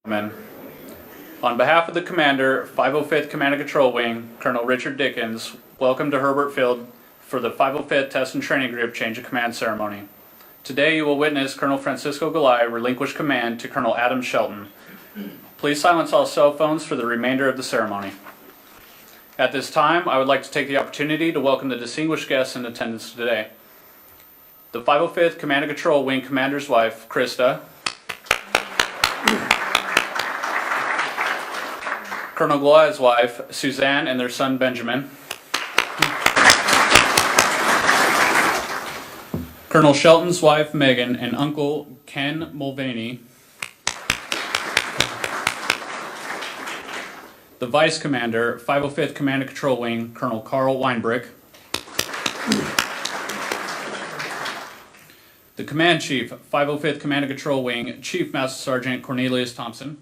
Gentlemen, on behalf of the Commander, 505th Command and Control Wing, Colonel Richard Dickens, welcome to Hurlburt Field for the 505th Test and Training Group Change of Command Ceremony. Today you will witness Colonel Francisco Gallei relinquish command to Colonel Adam Shelton. Please silence all cell phones for the remainder of the ceremony. At this time, I would like to take the opportunity to welcome the distinguished guests in attendance today. The 505th Command and Control Wing Commander's wife, Krista, Colonel Gallei's wife, Suzanne, and their son, Benjamin, Colonel Shelton's wife, Megan, and Uncle Ken Mulvaney, the Vice Commander, 505th Command and Control Wing, Colonel Carl Weinbrick, the Command Chief, 505th Command and Control Wing, Chief Master Sergeant Cornelius Thompson,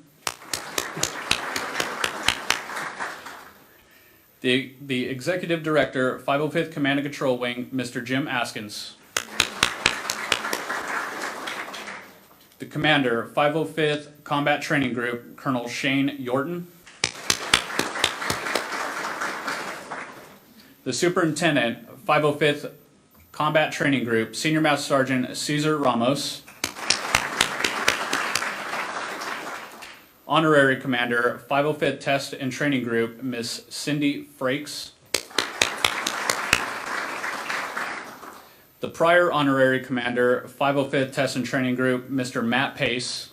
the Executive Director, 505th Command and Control Wing, Mr. Jim Askins, the Commander, 505th Combat Training Group, Colonel Shane Yorton, the Superintendent, 505th Combat Training Group, Senior Master Sergeant Cesar Ramos, Honorary Commander, 505th Test and Training Group, Miss Cindy Frakes, the Prior Honorary Commander, 505th Test and Training Group, Mr. Matt Pace,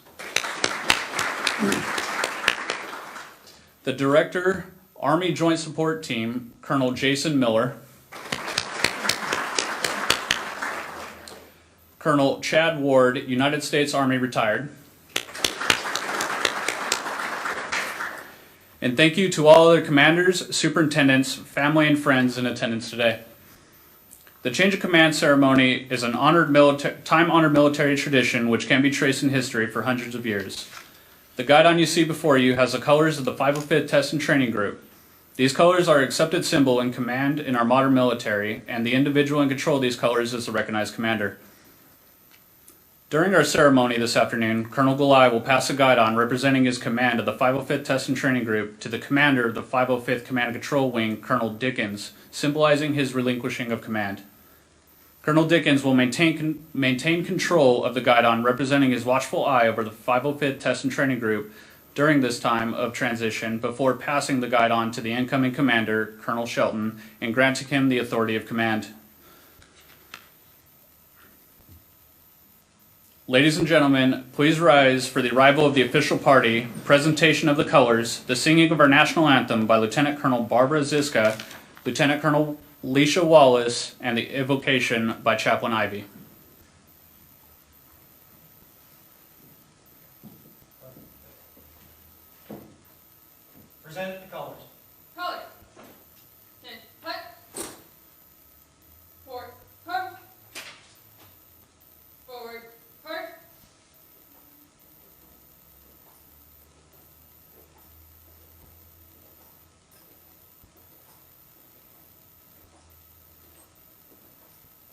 the Director, Army Joint Support Team, Colonel Jason Miller, Colonel Chad Ward, United States Army retired. And thank you to all other commanders, superintendents, family, and friends in attendance today. The change of command ceremony is an time-honored military tradition which can be traced in history for hundreds of years. The guidon you see before you has the colors of the 505th Test and Training Group. These colors are an accepted symbol in command in our modern military, and the individual in control of these colors is the recognized commander. During our ceremony this afternoon, Colonel Gallei will pass a guidon representing his command of the 505th Test and Training Group to the commander of the 505th Command and Control Wing, Colonel Dickens, symbolizing his relinquishing of command. Colonel Dickens will maintain control of the guidon representing his watchful eye over the 505th Test and Training Group during this time of transition before passing the guidon to the incoming commander, Colonel Shelton, and granting him the authority of command. Ladies and gentlemen, please rise for the arrival of the official party, presentation of the colors, the singing of our national anthem by Lieutenant Colonel Barbara Ziska, Lieutenant Colonel Leisha Wallace, and the evocation by Chaplain Ivy. Present the colors. Colors. Then hut. Forward. Hut. Forward. Hut.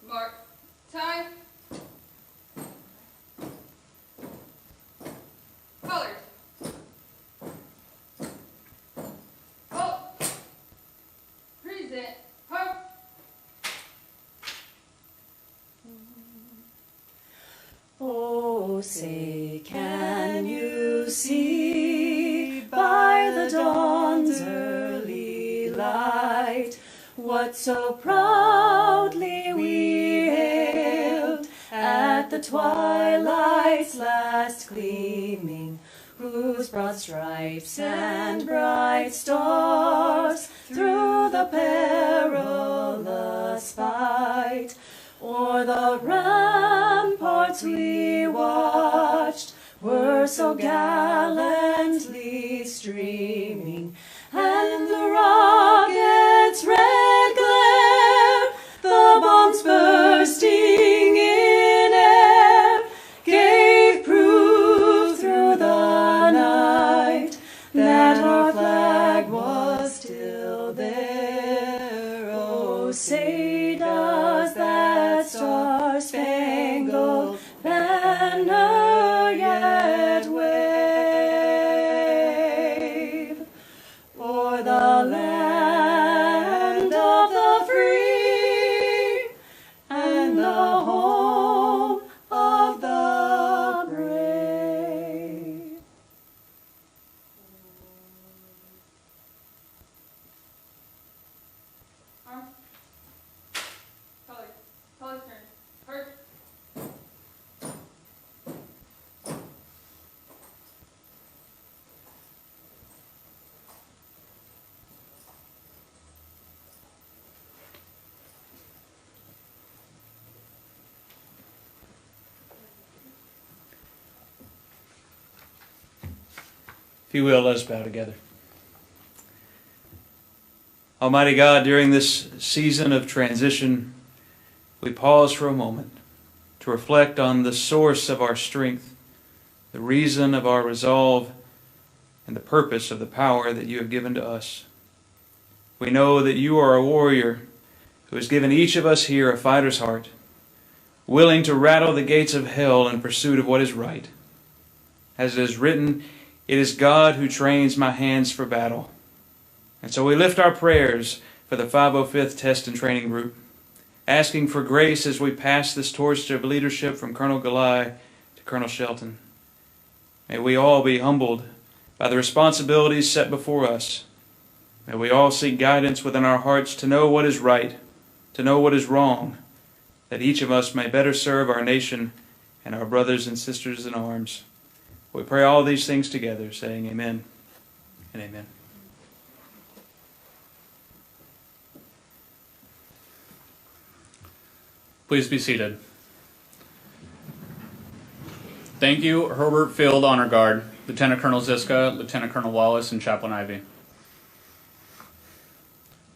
Mark. Time. Colors. Present. Hut. Oh, say, can you see by the dawn's early light what so proudly we hailed at the twilight's last gleaming, whose broad stripes and bright stars through the perilous fight o'er the ramparts we watched were so gallantly streaming, and the rocket's red glare, the bombs bursting in air, gave proof through the night that our flag was still there. Oh, say does that star-spangled banner yet wave? If you will, let us bow together. Almighty God, during this season of transition, we pause for a moment to reflect on the source of our strength, the reason of our resolve, and the purpose of the power that you have given to us. We know that you are a warrior who has given each of us here a fighter's heart, willing to rattle the gates of hell in pursuit of what is right. As it is written, it is God who trains my hands for battle. And so we lift our prayers for the 505th Test and Training Group, asking for grace as we pass this torch of leadership from Colonel Gallei to Colonel Shelton. May we all be humbled by the responsibilities set before us. May we all seek guidance within our hearts to know what is right, to know what is wrong, that each of us may better serve our nation and our brothers and sisters in arms. We pray all these things together, saying amen and amen. Please be seated. Thank you, Hurlburt Field Honor Guard, Lieutenant Colonel Ziska, Lieutenant Colonel Wallace, and Chaplain Ivy.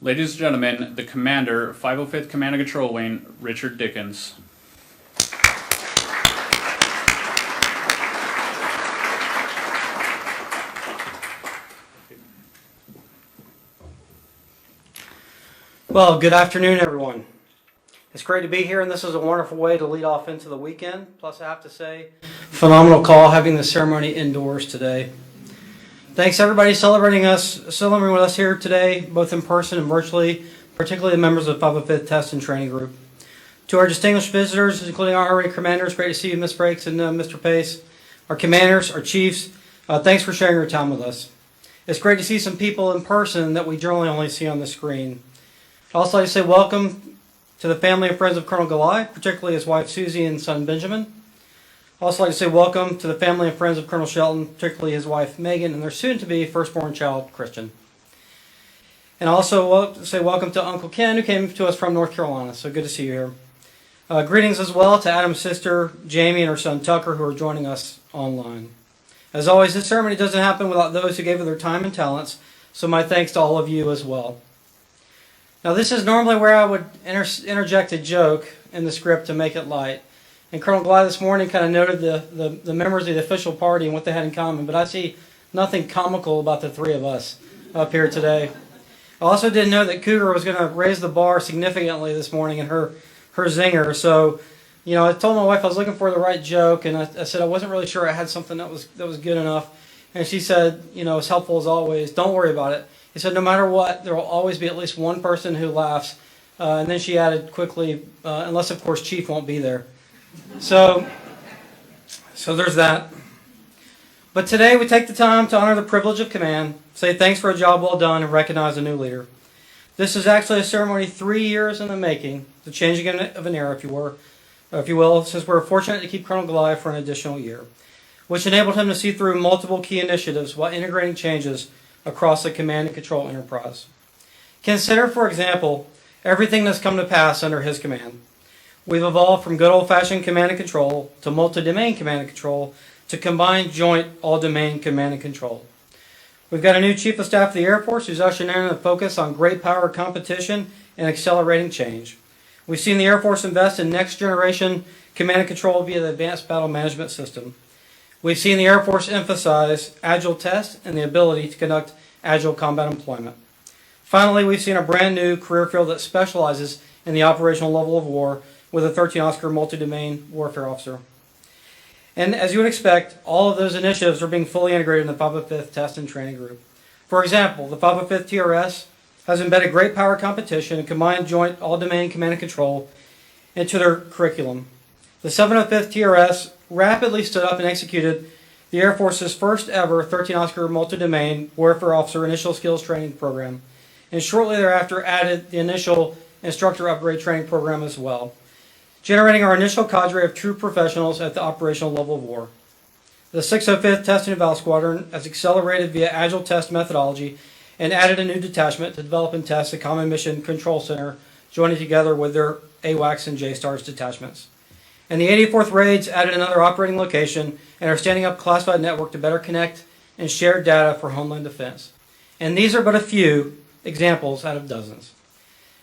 Ladies and gentlemen, the Commander, 505th Command and Control Wing, Richard Dickens. Well, good afternoon, everyone. It's great to be here, and this is a wonderful way to lead off into the weekend. Plus, I have to say, phenomenal call having the ceremony indoors today. Thanks everybody celebrating with us here today, both in person and virtually, particularly the members of the 505th Test and Training Group. To our distinguished visitors, including our RA commanders, great to see you, Ms. Brakes and Mr. Pace. Our commanders, our chiefs, thanks for sharing your time with us. It's great to see some people in person that we generally only see on the screen. I'd also like to say welcome to the family and friends of Colonel Gallei, particularly his wife Susie and son Benjamin. I'd also like to say welcome to the family and friends of Colonel Shelton, particularly his wife Megan and their soon-to-be firstborn child Christian. And also say welcome to Uncle Ken, who came to us from North Carolina. So good to see you here. Greetings as well to Adam's sister Jamie and her son Tucker, who are joining us online. As always, this ceremony doesn't happen without those who gave of their time and talents, so my thanks to all of you as well. Now, this is normally where I would interject a joke in the script to make it light. And Colonel Gallei this morning kind of noted the members of the official party and what they had in common, but I see nothing comical about the three of us up here today. I also didn't know that Cougar was going to raise the bar significantly this morning in her zinger. So, I told my wife I was looking for the right joke, and I said I wasn't really sure I had something that was good enough. And she said, as helpful as always, don't worry about it. He said, no matter what, there will always be at least one person who laughs. And then she added quickly, unless, of course, Chief won't be there. So there's that. But today we take the time to honor the privilege of command, say thanks for a job well done, and recognize a new leader. This is actually a ceremony 3 years in the making, the changing of an era, if you will, since we're fortunate to keep Colonel Gallei for an additional year, which enabled him to see through multiple key initiatives while integrating changes across the command and control enterprise. Consider, for example, everything that's come to pass under his command. We've evolved from good old-fashioned command and control to multi-domain command and control to combined joint all-domain command and control. We've got a new Chief of Staff of the Air Force who's ushering in a focus on great power competition and accelerating change. We've seen the Air Force invest in next-generation command and control via the Advanced Battle Management System. We've seen the Air Force emphasize agile tests and the ability to conduct agile combat employment. Finally, we've seen a brand new career field that specializes in the operational level of war with a 13 Oscar multi-domain warfare officer. And as you would expect, all of those initiatives are being fully integrated in the 505th Test and Training Group. For example, the 505th TRS has embedded great power competition and combined joint all-domain command and control into their curriculum. The 705th TRS rapidly stood up and executed the Air Force's first ever 13 Oscar multi-domain warfare officer initial skills training program, and shortly thereafter added the initial instructor upgrade training program as well, generating our initial cadre of true professionals at the operational level of war. The 605th Test and Eval Squadron has accelerated via agile test methodology and added a new detachment to develop and test the Common Mission Control Center, joining together with their AWACS and JSTARS detachments. And the 84th Raids added another operating location and are standing up a classified network to better connect and shared data for homeland defense. And these are but a few examples out of dozens.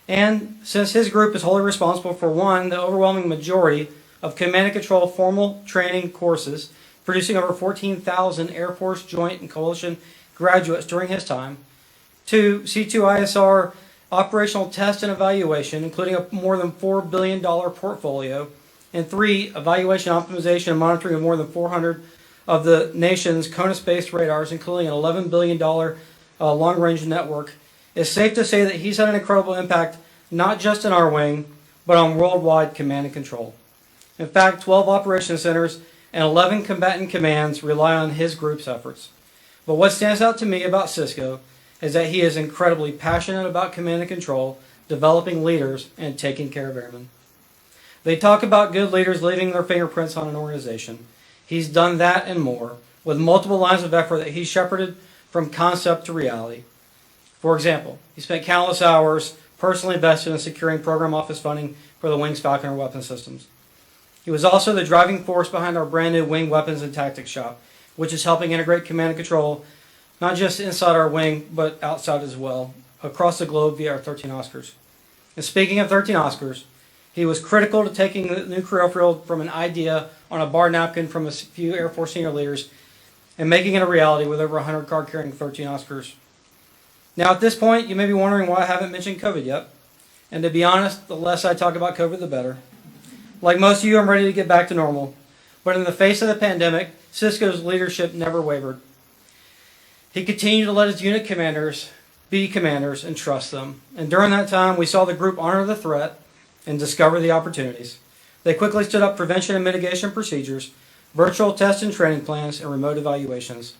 And since his group is wholly responsible for the overwhelming majority of command and control formal training courses, producing over 14,000 Air Force Joint and Coalition graduates during his time, 2, C2ISR operational test and evaluation, including a more than $4 billion portfolio, and 3, evaluation, optimization, and monitoring of more than 400 of the nation's CONUS-based radars, including an $11 billion long-range network. It's safe to say that he's had an incredible impact, not just in our wing, but on worldwide command and control. In fact, 12 operation centers and 11 combatant commands rely on his group's efforts. But what stands out to me about Cisco is that he is incredibly passionate about command and control, developing leaders, and taking care of airmen. They talk about good leaders leaving their fingerprints on an organization. He's done that and more, with multiple lines of effort that he shepherded from concept to reality. For example, he spent countless hours personally invested in securing program office funding for the Wing's Falconer weapon systems. He was also the driving force behind our brand new Wing Weapons and Tactics Shop, which is helping integrate command and control, not just inside our wing, but outside as well, across the globe via our 13 Oscars. And speaking of 13 Oscars, he was critical to taking the new career field from an idea on a bar napkin from a few Air Force senior leaders and making it a reality with over 100 card-carrying 13 Oscars. Now at this point, you may be wondering why I haven't mentioned COVID yet. And to be honest, the less I talk about COVID, the better. Like most of you, I'm ready to get back to normal. But in the face of the pandemic, Cisco's leadership never wavered. He continued to let his unit commanders be commanders and trust them. And during that time, we saw the group honor the threat and discover the opportunities. They quickly stood up prevention and mitigation procedures, virtual test and training plans, and remote evaluations.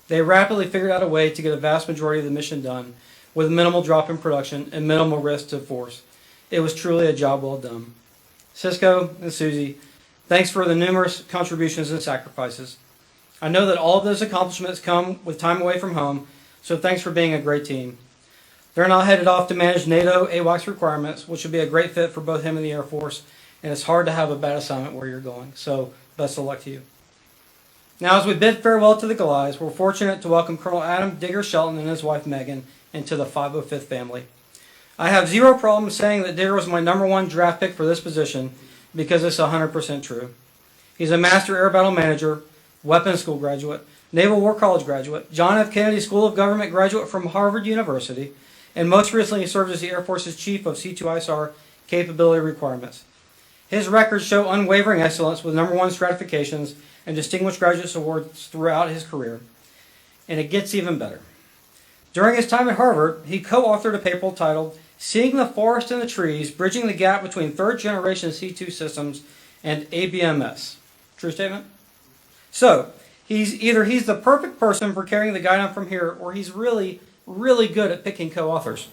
They rapidly figured out a way to get a vast majority of the mission done with minimal drop in production and minimal risk to force. It was truly a job well done. Cisco and Susie, thanks for the numerous contributions and sacrifices. I know that all of those accomplishments come with time away from home, so thanks for being a great team. They're now headed off to manage NATO AWACS requirements, which would be a great fit for both him and the Air Force, and it's hard to have a bad assignment where you're going, so best of luck to you. Now, as we bid farewell to the Galleis, we're fortunate to welcome Colonel Adam Shelton and his wife Megan into the 505th family. I have zero problem saying that Digger was my #1 draft pick for this position because it's 100% true. He's a master air battle manager, weapons school graduate, Naval War College graduate, John F. Kennedy School of Government graduate from Harvard University, and most recently served as the Air Force's chief of C2ISR capability requirements. His records show unwavering excellence with #1 stratifications and distinguished graduate awards throughout his career. And it gets even better. During his time at Harvard, he co-authored a paper titled Seeing the Forest and the Trees, Bridging the Gap Between Third Generation C2 Systems and ABMS. True statement? So, he's the perfect person for carrying the guide on from here, or he's really, really good at picking co-authors.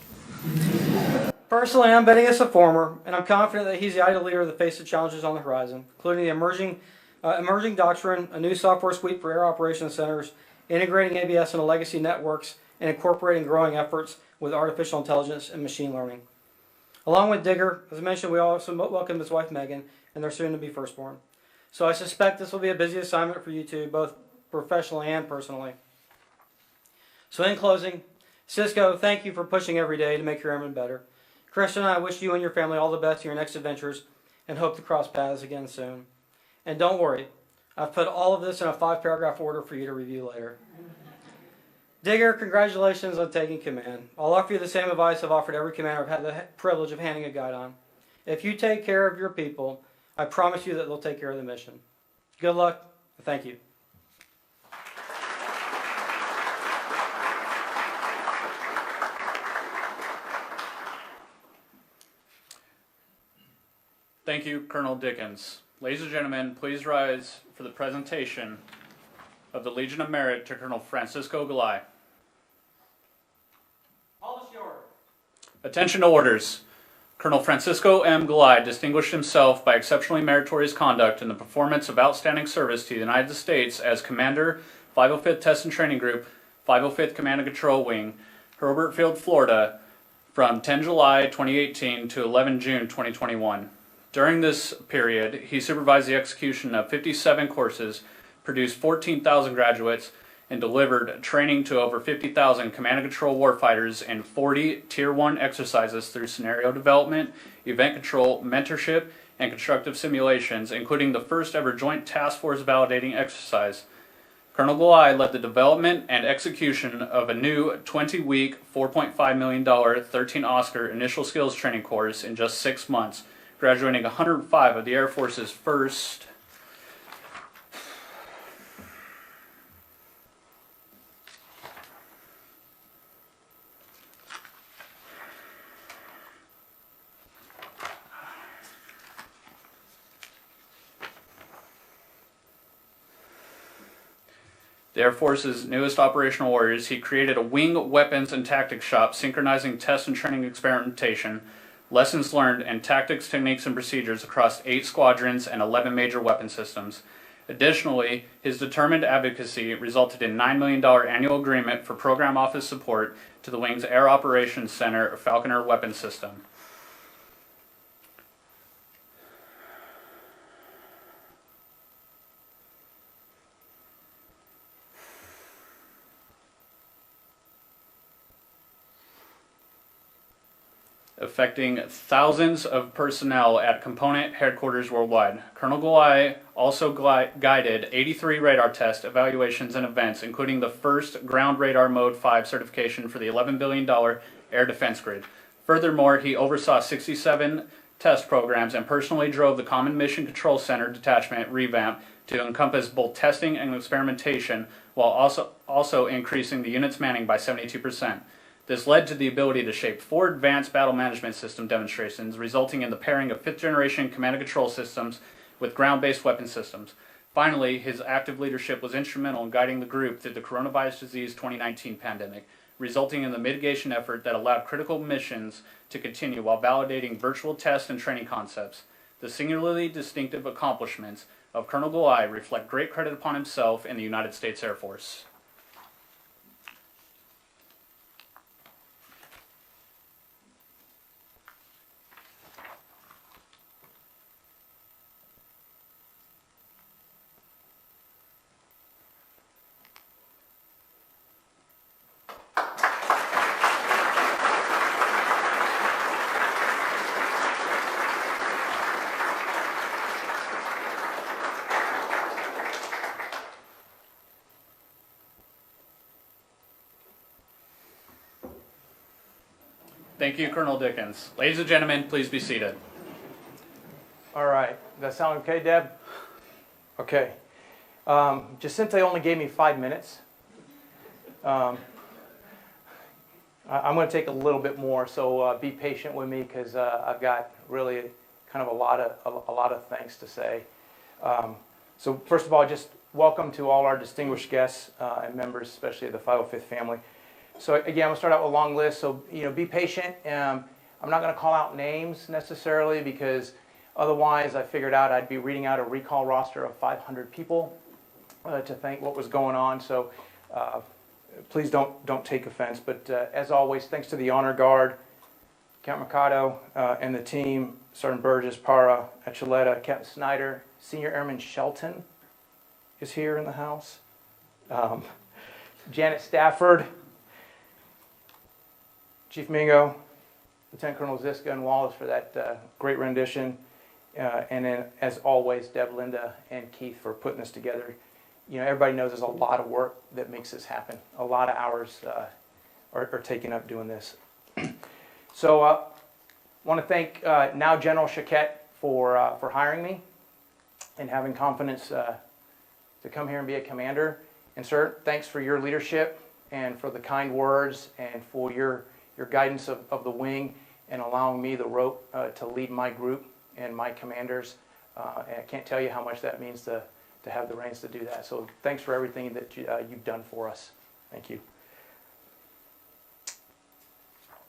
Personally, I'm betting it's a former, and I'm confident that he's the ideal leader that faces challenges on the horizon, including the emerging doctrine, a new software suite for air operations centers, integrating ABS into legacy networks, and incorporating growing efforts with artificial intelligence and machine learning. Along with Digger, as I mentioned, we also welcome his wife Megan and their soon-to-be firstborn. So I suspect this will be a busy assignment for you two, both professionally and personally. So in closing, Cisco, thank you for pushing every day to make your airmen better. Christian and I wish you and your family all the best in your next adventures and hope to cross paths again soon. And don't worry, I've put all of this in a 5-paragraph order for you to review later. Digger, congratulations on taking command. I'll offer you the same advice I've offered every commander I've had the privilege of handing a guide on. If you take care of your people, I promise you that they'll take care of the mission. Good luck, and thank you. Thank you, Colonel Dickens. Ladies and gentlemen, please rise for the presentation of the Legion of Merit to Colonel Francisco Gallei. Attention to orders. Colonel Francisco M. Gallei distinguished himself by exceptionally meritorious conduct in the performance of outstanding service to the United States as Commander, 505th Test and Training Group, 505th Command and Control Wing, Hurlburt Field, Florida, from 10 July 2018 to 11 June 2021. During this period, he supervised the execution of 57 courses, produced 14,000 graduates, and delivered training to over 50,000 command and control warfighters in 40 Tier 1 exercises through scenario development, event control, mentorship, and constructive simulations, including the first ever Joint Task Force validating exercise. Colonel Gallei led the development and execution of a new 20-week, $4.5 million, 13 Oscar initial skills training course in just 6 months, graduating 105 of the Air Force's first The Air Force's newest operational warriors. He created a wing weapons and tactics shop, synchronizing test and training experimentation, lessons learned, and tactics, techniques, and procedures across 8 squadrons and 11 major weapon systems. Additionally, his determined advocacy resulted in $9 million annual agreement for program office support to the Wing's Air Operations Center Falconer weapon system. Affecting thousands of personnel at component headquarters worldwide. Colonel Gallei also guided 83 radar test evaluations and events, including the first Ground Radar Mode 5 certification for the $11 billion air defense grid. Furthermore, he oversaw 67 test programs and personally drove the Common Mission Control Center detachment revamp to encompass both testing and experimentation, while also increasing the unit's manning by 72%. This led to the ability to shape 4 advanced battle management system demonstrations, resulting in the pairing of 5th-generation command and control systems with ground-based weapon systems. Finally, his active leadership was instrumental in guiding the group through the coronavirus disease 2019 pandemic, resulting in the mitigation effort that allowed critical missions to continue while validating virtual test and training concepts. The singularly distinctive accomplishments of Colonel Gallei reflect great credit upon himself and the United States Air Force. Thank you, Colonel Dickens. Ladies and gentlemen, please be seated. All right. Does that sound okay, Deb? Okay. Jacinta only gave me 5 minutes. I'm going to take a little bit more, so be patient with me because I've got really kind of a lot of things to say. So first of all, just welcome to all our distinguished guests and members, especially of the 505th family. So again, I'm going to start out with a long list, so be patient. I'm not going to call out names necessarily because otherwise I figured out I'd be reading out a recall roster of 500 people to think what was going on. So please don't take offense. But as always, thanks to the Honor Guard, Count Mercado and the team, Sergeant Burgess, Parra, Echeletta, Captain Snyder, Senior Airman Shelton is here in the house. Janet Stafford, Chief Mingo, Lieutenant Colonel Ziska and Wallace for that great rendition. And then, as always, Deb, Linda, and Keith for putting this together. Everybody knows there's a lot of work that makes this happen. A lot of hours are taken up doing this. So I want to thank now General Chiquette for hiring me and having confidence to come here and be a commander. And sir, thanks for your leadership and for the kind words and for your guidance of the wing and allowing me the rope to lead my group and my commanders. And I can't tell you how much that means to have the reins to do that. So thanks for everything that you've done for us. Thank you.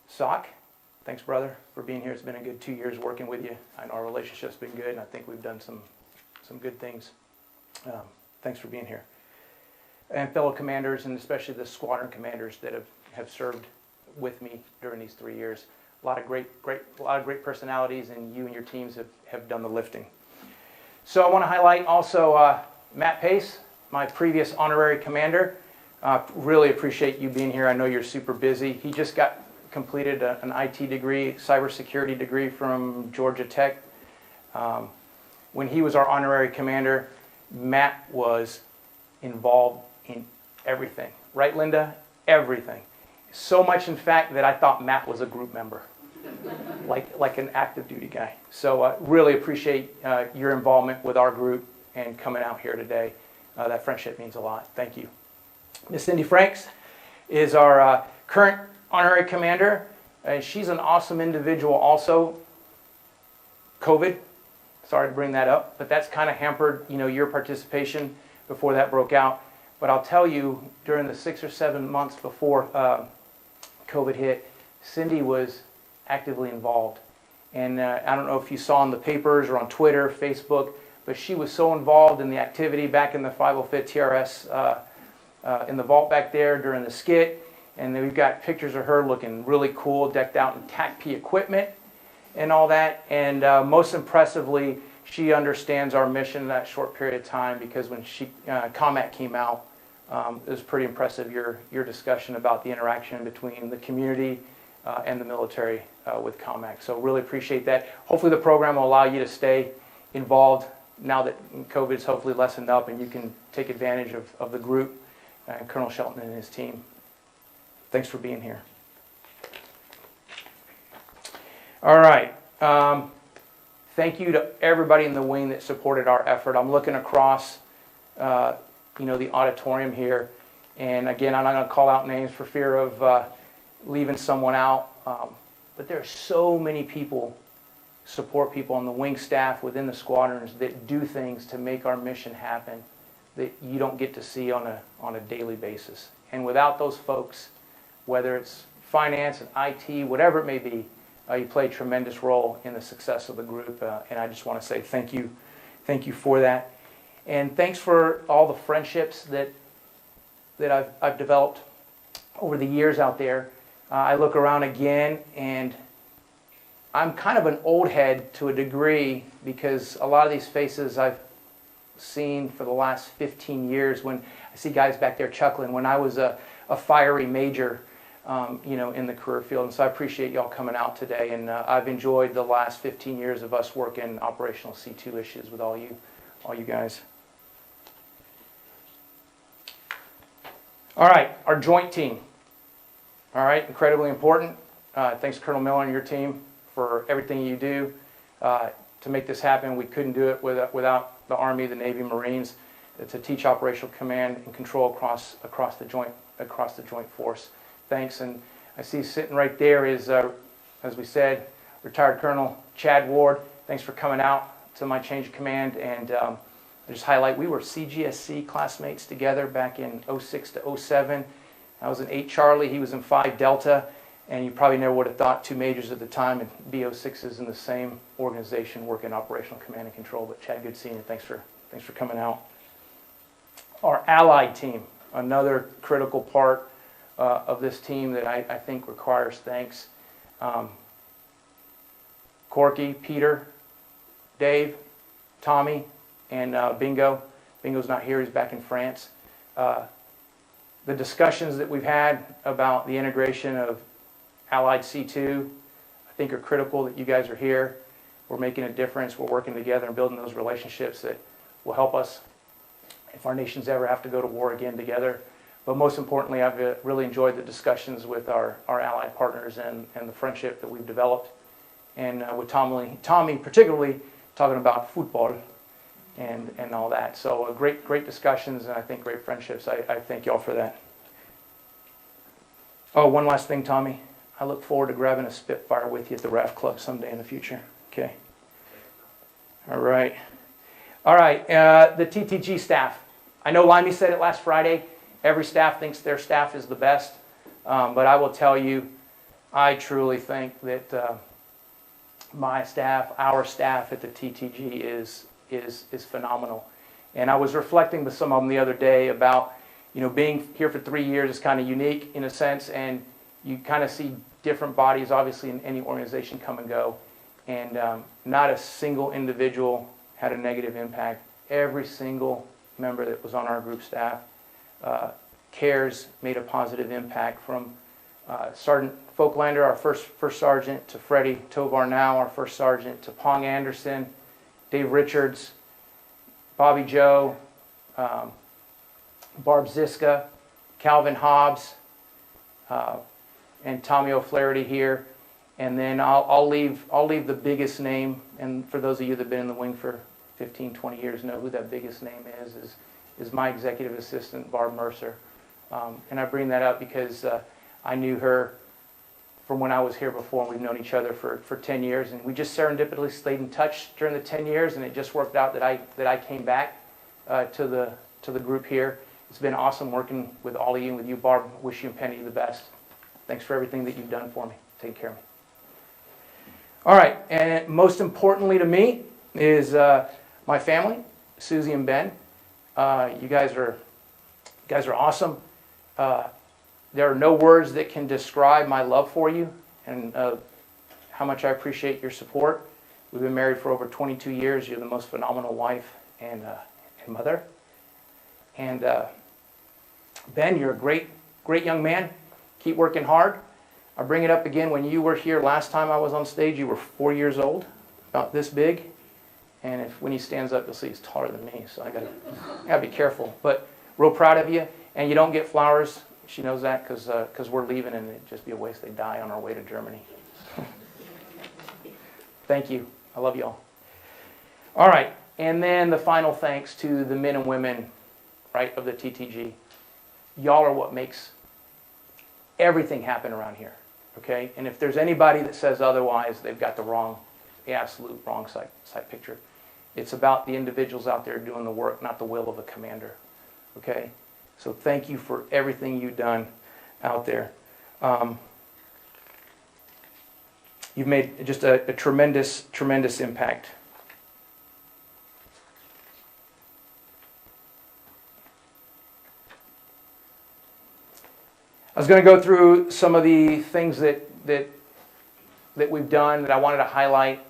Sock, thanks brother for being here. It's been a good 2 years working with you. I know our relationship's been good and I think we've done some good things. Thanks for being here. And fellow commanders and especially the squadron commanders that have served with me during these 3 years. A lot of great personalities, and you and your teams have done the lifting. So I want to highlight also Matt Pace, my previous honorary commander. Really appreciate you being here. I know you're super busy. He just completed an IT degree, cybersecurity degree from Georgia Tech. When he was our honorary commander, Matt was involved in everything. Right, Linda? Everything. So much, in fact, that I thought Matt was a group member, like an active duty guy. So really appreciate your involvement with our group and coming out here today. That friendship means a lot. Thank you. Miss Cindy Franks is our current honorary commander. She's an awesome individual also. COVID, sorry to bring that up, but that's kind of hampered, your participation before that broke out. But I'll tell you, during the 6 or 7 months before COVID hit, Cindy was actively involved. And I don't know if you saw in the papers or on Twitter, Facebook, but she was so involved in the activity back in the 505th TRS in the vault back there during the skit. And then we've got pictures of her looking really cool, decked out in TACP equipment and all that. And most impressively, she understands our mission in that short period of time, because when COMAC came out, it was pretty impressive, your discussion about the interaction between the community and the military with COMAC. So really appreciate that. Hopefully the program will allow you to stay involved now that COVID's hopefully lessened up, and you can take advantage of the group and Colonel Shelton and his team. Thanks for being here. All right. Thank you to everybody in the wing that supported our effort. I'm looking across the auditorium here, and again, I'm not going to call out names for fear of leaving someone out, but there are so many support people on the wing staff within the squadrons that do things to make our mission happen that you don't get to see on a daily basis. And without those folks, whether it's finance and IT, whatever it may be, you play a tremendous role in the success of the group, and I just want to say thank you for that. And thanks for all the friendships that I've developed over the years out there. I look around again, and I'm kind of an old head to a degree, because a lot of these faces I've seen for the last 15 years. When I see guys back there chuckling, when I was a fiery major, in the career field. And so I appreciate y'all coming out today, and I've enjoyed the last 15 years of us working operational C2 issues with all you guys. All right, our joint team. All right, incredibly important. Thanks, Colonel Miller and your team, for everything you do to make this happen. We couldn't do it without the Army, the Navy, Marines, to teach operational command and control across the joint force. Thanks. And I see sitting right there is, as we said, retired Colonel Chad Ward. Thanks for coming out to my change of command. And I just highlight, we were CGSC classmates together back in 06 to 07. I was in 8 Charlie, he was in 5 Delta, and you probably never would have thought 2 majors at the time and BO6s in the same organization working operational command and control. But Chad, good seeing you. Thanks for coming out. Our allied team, another critical part of this team that I think requires thanks. Corky, Peter, Dave, Tommy, and Bingo. Bingo's not here, he's back in France. The discussions that we've had about the integration of Allied C2, I think are critical that you guys are here. We're making a difference, we're working together and building those relationships that will help us if our nations ever have to go to war again together. But most importantly, I've really enjoyed the discussions with our allied partners and the friendship that we've developed. And with Tommy particularly, talking about football and all that. So great discussions, and I think great friendships. I thank y'all for that. Oh, one last thing, Tommy. I look forward to grabbing a Spitfire with you at the RAF Club someday in the future. Okay. All right. All right, the TTG staff. I know Limey said it last Friday. Every staff thinks their staff is the best, but I will tell you, I truly think that my staff, our staff at the TTG is phenomenal. And I was reflecting with some of them the other day about, being here for 3 years is kind of unique in a sense, and you kind of see different bodies, obviously, in any organization come and go, and not a single individual had a negative impact. Every single member that was on our group staff cares, made a positive impact, from Sergeant Folklander, our first sergeant, to Freddie Tovar now, our first sergeant, to Pong Anderson, Dave Richards, Bobby Joe, Barb Ziska, Calvin Hobbs, and Tommy O'Flaherty here. And then I'll leave the biggest name, and for those of you that have been in the wing for 15, 20 years know who that biggest name is my executive assistant, Barb Mercer. And I bring that up because I knew her from when I was here before, and we've known each other for 10 years, and we just serendipitously stayed in touch during the 10 years, and it just worked out that I came back to the group here. It's been awesome working with all of you and with you, Barb. Wish you and Penny the best. Thanks for everything that you've done for me. Take care of me. All right, and most importantly to me is my family, Susie and Ben. You guys are awesome. There are no words that can describe my love for you and how much I appreciate your support. We've been married for over 22 years. You're the most phenomenal wife and mother. And Ben, you're a great young man. Keep working hard. I bring it up again. When you were here last time I was on stage, you were 4 years old, about this big. And when he stands up, you'll see he's taller than me, so I gotta be careful. But real proud of you. And you don't get flowers. She knows that because we're leaving, and it'd just be a waste. They die on our way to Germany. Thank you. I love you all. All right. And then the final thanks to the men and women, right, of the TTG. Y'all are what makes everything happen around here. Okay? And if there's anybody that says otherwise, they've got the absolute wrong side picture. It's about the individuals out there doing the work, not the will of a commander. Okay? So thank you for everything you've done out there. You've made just a tremendous, tremendous impact. I was going to go through some of the things that we've done that I wanted to highlight.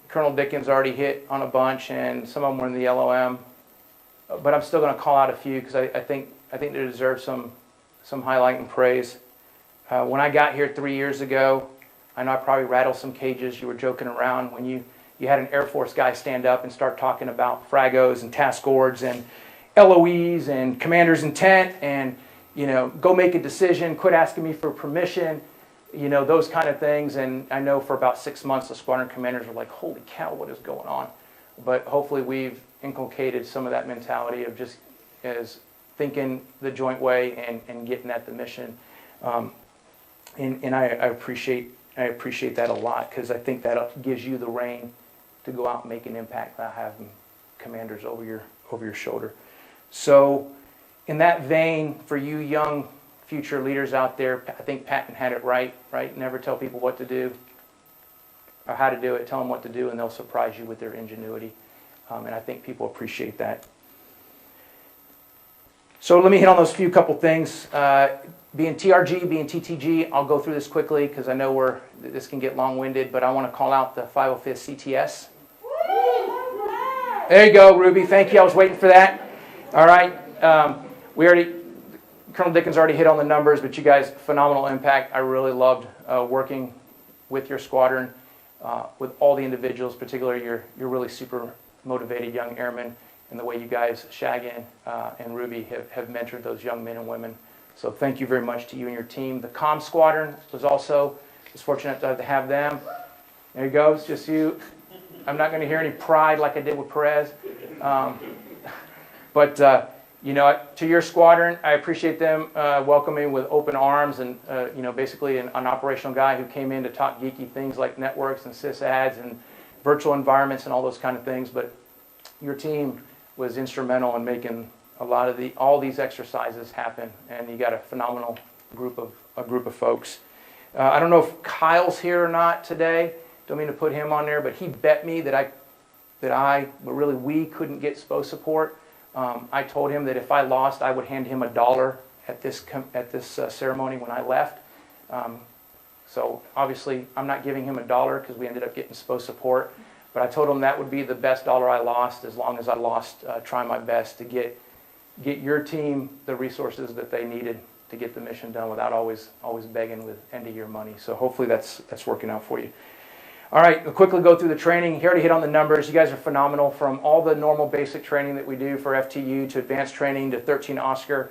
Colonel Dickens already hit on a bunch, and some of them were in the LOM. But I'm still going to call out a few because I think they deserve some highlight and praise. When I got here 3 years ago, I know I probably rattled some cages. You were joking around when you had an Air Force guy stand up and start talking about fragos and task orders and LOEs and commander's intent and, go make a decision, quit asking me for permission, those kind of things. And I know for about 6 months the squadron commanders were like, holy cow, what is going on? But hopefully we've inculcated some of that mentality of just as thinking the joint way and getting at the mission. And I appreciate that a lot, because I think that gives you the rein to go out and make an impact, not having commanders over your shoulder. So in that vein, for you young future leaders out there, I think Patton had it right? Never tell people what to do or how to do it. Tell them what to do, and they'll surprise you with their ingenuity. And I think people appreciate that. So let me hit on those couple things. Being TRG, being TTG, I'll go through this quickly because I know this can get long-winded, but I want to call out the 505th CTS. There you go, Ruby. Thank you. I was waiting for that. All right. Colonel Dickens already hit on the numbers, but you guys, phenomenal impact. I really loved working with your squadron, with all the individuals, particularly your really super motivated young airmen, and the way you guys, Shagan and Ruby, have mentored those young men and women. So thank you very much to you and your team. The comm squadron was fortunate to have them. There you go, it's just you. I'm not going to hear any pride like I did with Perez. But to your squadron, I appreciate them welcoming with open arms, and basically an operational guy who came in to talk geeky things like networks and sysads and virtual environments and all those kind of things. But your team was instrumental in making all these exercises happen, and you got a phenomenal group of folks. I don't know if Kyle's here or not today. Don't mean to put him on there, but he bet me that we couldn't get SPO support. I told him that if I lost, I would hand him $1 at this ceremony when I left. So obviously, I'm not giving him $1 because we ended up getting SPO support. But I told him that would be the best dollar I lost, as long as I lost trying my best to get get your team the resources that they needed to get the mission done without always begging with end-of-year money. So hopefully that's working out for you. All right, we'll quickly go through the training. He already hit on the numbers. You guys are phenomenal, from all the normal basic training that we do for FTU to advanced training to 13 Oscar.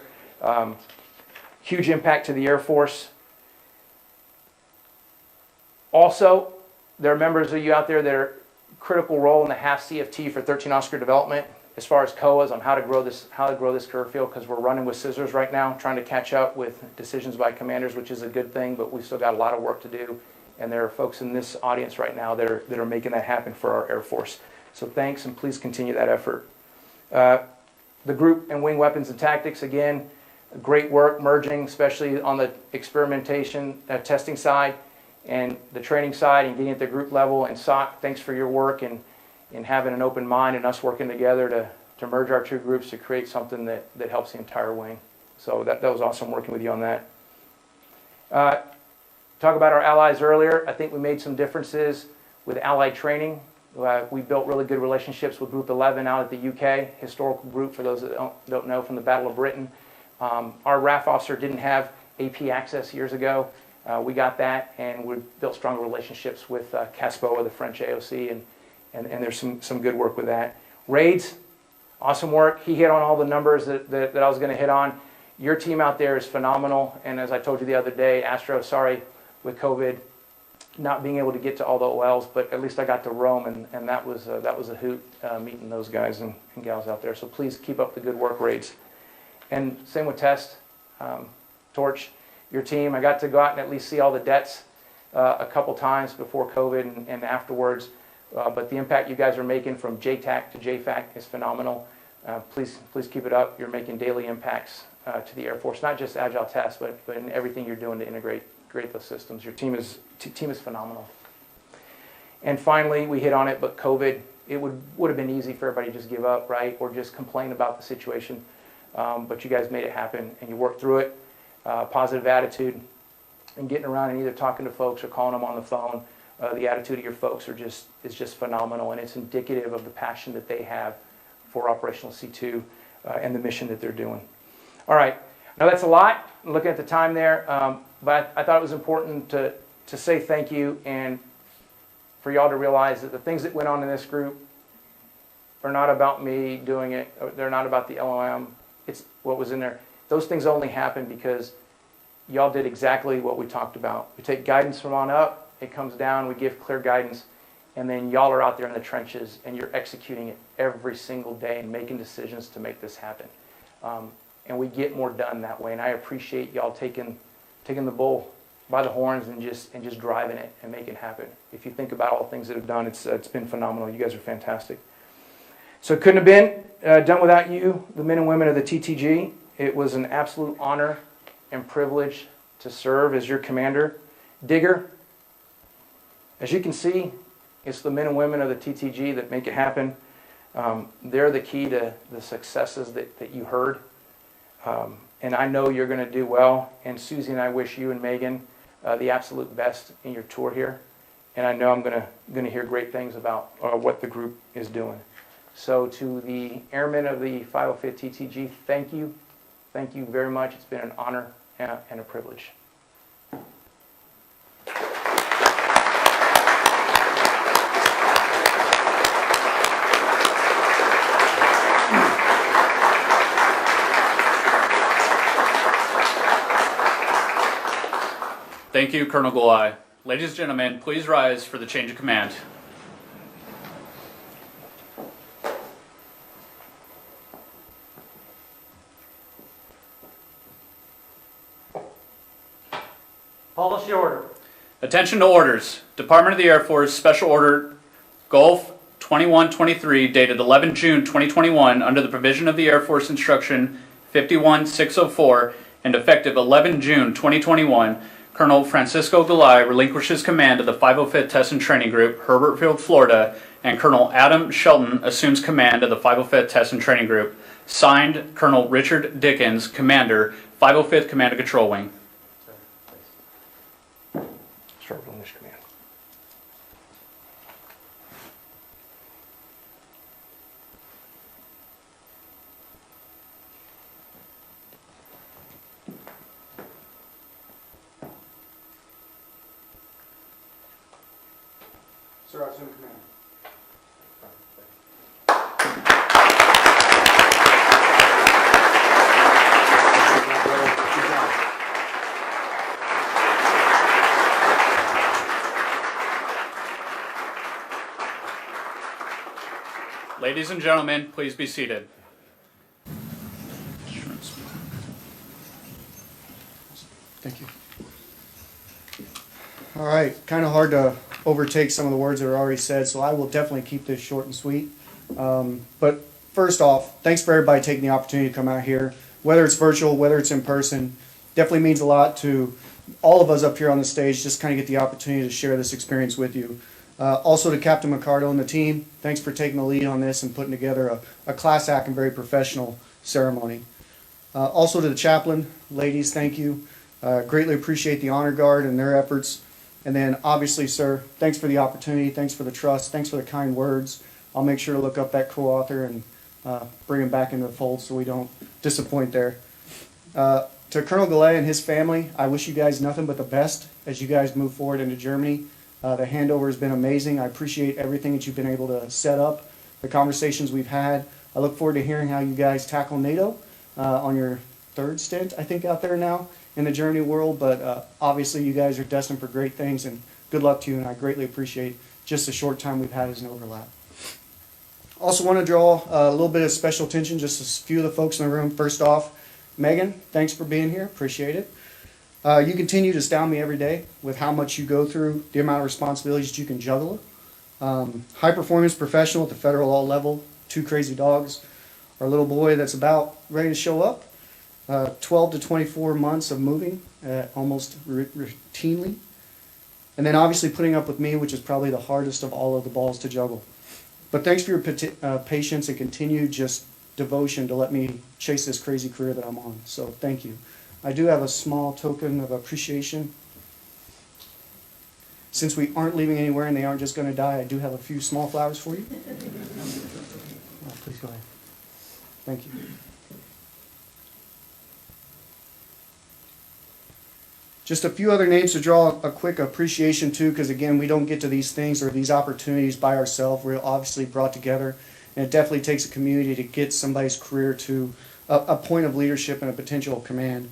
Huge impact to the Air Force. Also, there are members of you out there that are critical role in the half CFT for 13 Oscar development as far as COAs on how to grow this career field, because we're running with scissors right now, trying to catch up with decisions by commanders, which is a good thing, but we've still got a lot of work to do. And there are folks in this audience right now that are making that happen for our Air Force. So thanks, and please continue that effort. The group and wing weapons and tactics, again, great work merging, especially on the experimentation testing side and the training side, and getting at the group level. And SOC, thanks for your work and having an open mind and us working together to merge our two groups to create something that helps the entire wing. So that was awesome working with you on that. Talk about our allies earlier. I think we made some differences with allied training. We built really good relationships with Group 11 out at the UK, historical group for those that don't know, from the Battle of Britain. Our RAF officer didn't have AP access years ago. We got that, and we built strong relationships with CASPOA, the French AOC, and there's some good work with that. Raids, awesome work. He hit on all the numbers that I was going to hit on. Your team out there is phenomenal, and as I told you the other day, Astro, sorry with COVID not being able to get to all the OLs, but at least I got to roam, and that was a hoot meeting those guys and gals out there. So please keep up the good work, Raids. And same with Test, Torch, your team. I got to go out and at least see all the debts a couple times before COVID and afterwards. But the impact you guys are making from JTAC to JFAC is phenomenal. Please keep it up. You're making daily impacts to the Air Force, not just Agile Test, but in everything you're doing to integrate those systems. Your team is phenomenal. And finally, we hit on it, but COVID, it would have been easy for everybody to just give up, right, or just complain about the situation. But you guys made it happen, and you worked through it. Positive attitude, and getting around and either talking to folks or calling them on the phone. The attitude of your folks is just phenomenal, and it's indicative of the passion that they have for Operational C2 and the mission that they're doing. All right, now that's a lot. I'm looking at the time there, but I thought it was important to say thank you, and for y'all to realize that the things that went on in this group are not about me doing it. They're not about the LOM. It's what was in there. Those things only happen because y'all did exactly what we talked about. We take guidance from on up, it comes down, we give clear guidance, and then y'all are out there in the trenches and you're executing it every single day and making decisions to make this happen. And we get more done that way, and I appreciate y'all taking the bull by the horns and just driving it and making it happen. If you think about all the things that have done, it's been phenomenal. You guys are fantastic. So it couldn't have been done without you, the men and women of the TTG. It was an absolute honor and privilege to serve as your commander. Digger, as you can see, it's the men and women of the TTG that make it happen. They're the key to the successes that you heard. And I know you're going to do well. And Susie and I wish you and Megan the absolute best in your tour here. And I know I'm going to hear great things about what the group is doing. So to the airmen of the 505th TTG, thank you. Thank you very much. It's been an honor and a privilege. Thank you, Colonel Gallei. Ladies and gentlemen, please rise for the change of command. Policy order. Attention to orders. Department of the Air Force Special Order Gulf 2123 dated 11 June 2021 under the provision of the Air Force Instruction 51604 and effective 11 June 2021, Colonel Francisco Gallei relinquishes command of the 505th Test and Training Group, Hurlburt Field, Florida, and Colonel Adam Shelton assumes command of the 505th Test and Training Group. Signed, Colonel Richard Dickens, Commander, 505th Command and Control Wing. Start with English command. Sir, assume command. Ladies and gentlemen, please be seated. Thank you. All right, kind of hard to overtake some of the words that are already said, so I will definitely keep this short and sweet. But first off, thanks for everybody taking the opportunity to come out here, whether it's virtual, whether it's in person. Definitely means a lot to all of us up here on the stage, just kind of get the opportunity to share this experience with you. Also to Captain McCardle and the team, thanks for taking the lead on this and putting together a class act and very professional ceremony. Also to the chaplain, ladies, thank you. Greatly appreciate the honor guard and their efforts. And then obviously, sir, thanks for the opportunity, thanks for the trust, thanks for the kind words. I'll make sure to look up that co-author and bring him back into the fold so we don't disappoint there. To Colonel Gallei and his family, I wish you guys nothing but the best as you guys move forward into Germany. The handover has been amazing. I appreciate everything that you've been able to set up, the conversations we've had. I look forward to hearing how you guys tackle NATO on your third stint, I think, out there now in the Germany world. But obviously you guys are destined for great things, and good luck to you, and I greatly appreciate just the short time we've had as an overlap. Also want to draw a little bit of special attention, just a few of the folks in the room. First off, Megan, thanks for being here. Appreciate it. You continue to astound me every day with how much you go through, the amount of responsibilities that you can juggle. High performance professional at the federal law level, 2 crazy dogs, our little boy that's about ready to show up, 12 to 24 months of moving almost routinely, and then obviously putting up with me, which is probably the hardest of all of the balls to juggle. But thanks for your patience and continued just devotion to let me chase this crazy career that I'm on. So thank you. I do have a small token of appreciation. Since we aren't leaving anywhere and they aren't just going to die, I do have a few small flowers for you. Oh, please go ahead. Thank you. Just a few other names to draw a quick appreciation to, because again, we don't get to these things or these opportunities by ourselves. We're obviously brought together, and it definitely takes a community to get somebody's career to a point of leadership and a potential command.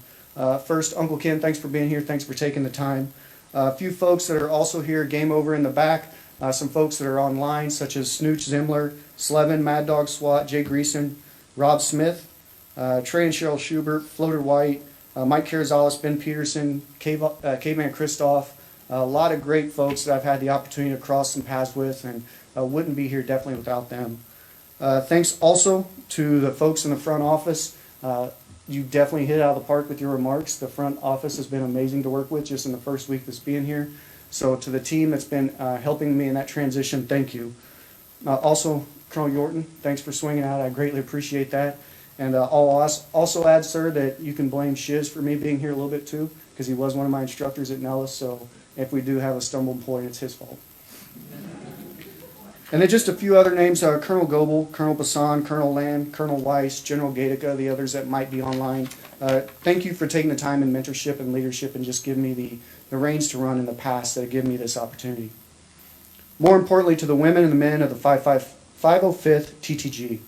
First, Uncle Ken, thanks for being here. Thanks for taking the time. A few folks that are also here, game over in the back. Some folks that are online, such as Snooch Zimler, Slevin, Mad Dog SWAT, Jay Greason, Rob Smith, Trey and Cheryl Schubert, Floater White, Mike Carrizales, Ben Peterson, Caveman Christoph. A lot of great folks that I've had the opportunity to cross some paths with, and wouldn't be here definitely without them. Thanks also to the folks in the front office. You definitely hit it out of the park with your remarks. The front office has been amazing to work with just in the first week that's being here. So to the team that's been helping me in that transition, thank you. Also, Colonel Yorton, thanks for swinging out. I greatly appreciate that. And I'll also add, sir, that you can blame Shiz for me being here a little bit too, because he was one of my instructors at Nellis. So if we do have a stumbled point, it's his fault. And then just a few other names, Colonel Goebel, Colonel Bassan, Colonel Land, Colonel Weiss, General Gatica, the others that might be online. Thank you for taking the time in mentorship and leadership and just giving me the reins to run in the past that have given me this opportunity. More importantly, to the women and the men of the 505th TTG.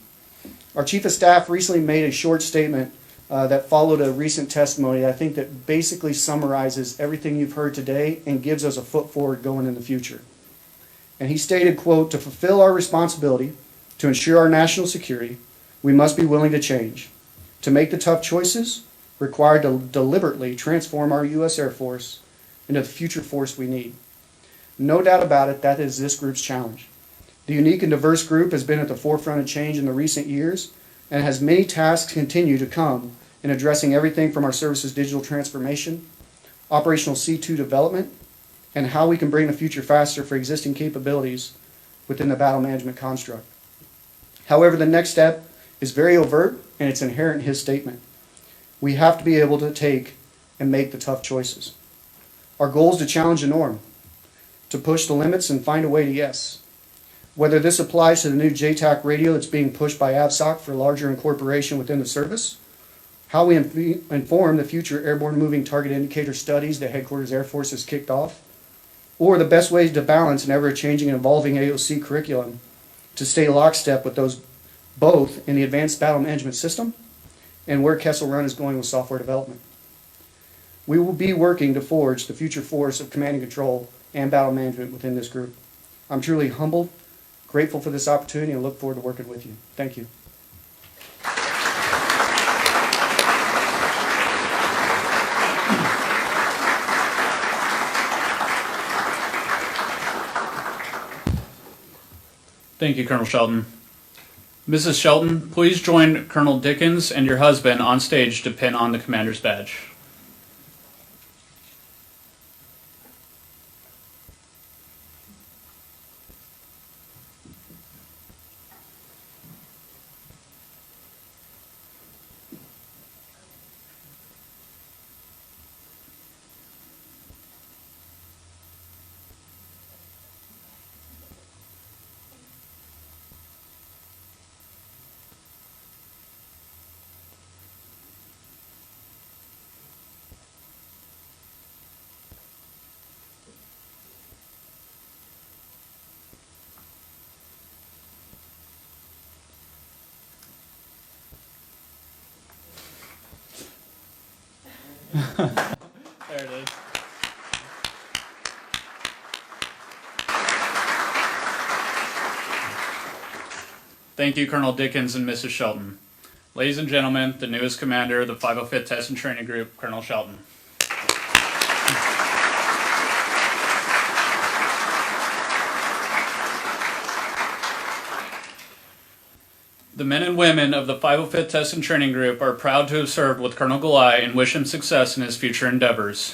Our Chief of Staff recently made a short statement that followed a recent testimony, I think, that basically summarizes everything you've heard today and gives us a foot forward going in the future. And he stated, quote, "To fulfill our responsibility to ensure our national security, we must be willing to change, to make the tough choices required to deliberately transform our U.S. Air Force into the future force we need." No doubt about it, that is this group's challenge. The unique and diverse group has been at the forefront of change in the recent years and has many tasks continue to come in addressing everything from our services digital transformation, operational C2 development, and how we can bring the future faster for existing capabilities within the battle management construct. However, the next step is very overt, and it's inherent in his statement. We have to be able to take and make the tough choices. Our goal is to challenge the norm, to push the limits and find a way to yes. Whether this applies to the new JTAC radio that's being pushed by AVSOC for larger incorporation within the service, how we inform the future airborne moving target indicator studies that Headquarters Air Force has kicked off, or the best ways to balance an ever-changing and evolving AOC curriculum to stay lockstep with those both in the advanced battle management system and where Kessel Run is going with software development. We will be working to forge the future force of command and control and battle management within this group. I'm truly humbled, grateful for this opportunity, and look forward to working with you. Thank you. Thank you, Colonel Shelton. Mrs. Shelton, please join Colonel Dickens and your husband on stage to pin on the commander's badge. There it is. Thank you, Colonel Dickens and Mrs. Shelton. Ladies and gentlemen, the newest commander of the 505th Test and Training Group, Colonel Shelton. The men and women of the 505th Test and Training Group are proud to have served with Colonel Gallei and wish him success in his future endeavors.